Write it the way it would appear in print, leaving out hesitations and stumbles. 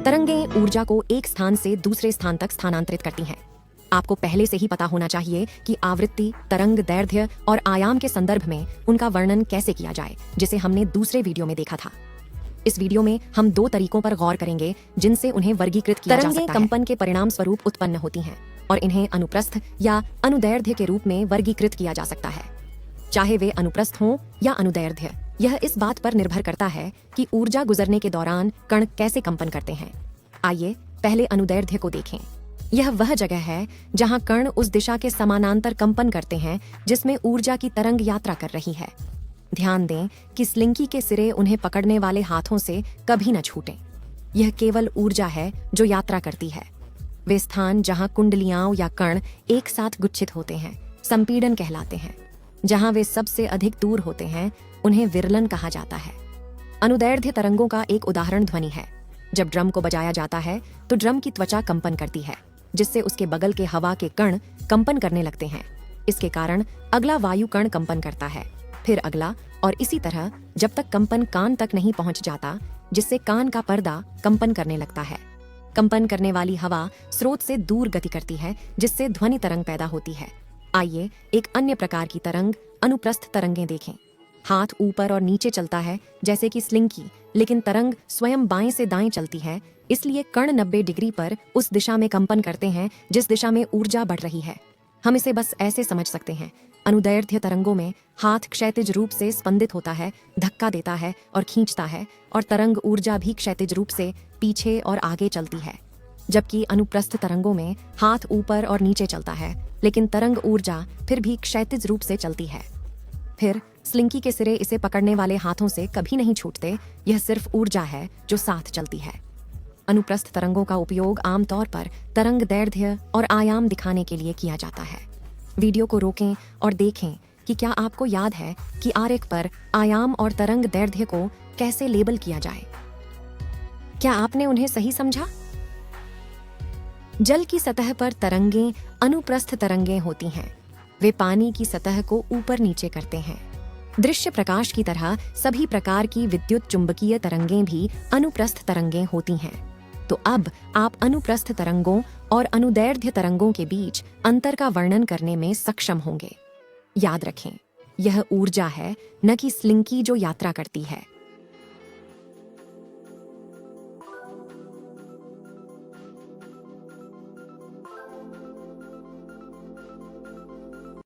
तरंगें ऊर्जा को एक स्थान से दूसरे स्थान तक स्थानांतरित करती हैं। आपको पहले से ही पता होना चाहिए कि आवृत्ति, तरंग दैर्ध्य और आयाम के संदर्भ में उनका वर्णन कैसे किया जाए, जिसे हमने दूसरे वीडियो में देखा था। इस वीडियो में हम दो तरीकों पर गौर करेंगे जिनसे उन्हें वर्गीकृत किया जा सकता है। तरंगें कंपन के परिणाम स्वरूप उत्पन्न होती हैं और इन्हें अनुप्रस्थ या अनुदैर्ध्य के रूप में वर्गीकृत किया जा सकता है। चाहे वे अनुप्रस्थ हों या अनुदैर्ध्य, यह इस बात पर निर्भर करता है कि ऊर्जा गुजरने के दौरान कण कैसे कंपन करते हैं। आइए पहले अनुदैर्ध्य को देखें। यह वह जगह है जहां कण उस दिशा के समानांतर कंपन करते हैं जिसमें ऊर्जा की तरंग यात्रा कर रही है। ध्यान दें कि स्लिंकी के सिरे उन्हें पकड़ने वाले हाथों से कभी न छूटें। यह केवल ऊर्जा है जो यात्रा करती है। वे स्थान जहां कुंडलियां या कण एक साथ गुच्छित होते हैं संपीड़न कहलाते हैं। जहां वे सबसे अधिक दूर होते हैं उन्हें विरलन कहा जाता है। अनुदैर्ध्य तरंगों का एक उदाहरण ध्वनि है। जब ड्रम को बजाया जाता है तो ड्रम की त्वचा कंपन करती है, जिससे उसके बगल के हवा के कण कंपन करने लगते हैं। इसके कारण अगला वायु कण कंपन करता है, फिर अगला, और इसी तरह जब तक कंपन कान तक नहीं पहुंच जाता, जिससे कान का पर्दा कंपन करने लगता है। कंपन करने वाली हवा स्रोत से दूर गति करती है, जिससे ध्वनि तरंग पैदा होती है। आइए एक अन्य प्रकार की तरंग, अनुप्रस्थ तरंगें देखें। हाथ ऊपर और नीचे चलता है जैसे कि स्लिंकी, लेकिन तरंग स्वयं बाएं से दाएं चलती है, इसलिए कण 90 डिग्री पर उस दिशा में कंपन करते हैं जिस दिशा में ऊर्जा बढ़ रही है। हम इसे बस ऐसे समझ सकते हैं। अनुदैर्ध्य तरंगों में हाथ क्षैतिज रूप से स्पंदित होता है, धक्का देता है और खींचता है, और तरंग ऊर्जा भी क्षैतिज रूप से पीछे और आगे चलती है। जबकि अनुप्रस्थ तरंगों में हाथ ऊपर और नीचे चलता है, लेकिन तरंग ऊर्जा फिर भी क्षैतिज रूप से चलती है। फिर स्लिंकी के सिरे इसे पकड़ने वाले हाथों से कभी नहीं छूटते। यह सिर्फ ऊर्जा है जो साथ चलती है। अनुप्रस्थ तरंगों का उपयोग आमतौर पर तरंग दैर्ध्य और आयाम दिखाने के लिए किया जाता है। वीडियो को रोकें और देखें कि क्या आपको याद है कि आरेख पर आयाम और तरंग दैर्ध्य को कैसे लेबल किया जाए। क्या आपने उन्हें सही समझा? जल की सतह पर तरंगें अनुप्रस्थ तरंगें होती हैं। वे पानी की सतह को ऊपर नीचे करते हैं। दृश्य प्रकाश की तरह सभी प्रकार की विद्युत चुंबकीय तरंगें भी अनुप्रस्थ तरंगें होती हैं। तो अब आप अनुप्रस्थ तरंगों और अनुदैर्ध्य तरंगों के बीच अंतर का वर्णन करने में सक्षम होंगे। याद रखें, यह ऊर्जा है, न कि स्लिंकी जो यात्रा करती है।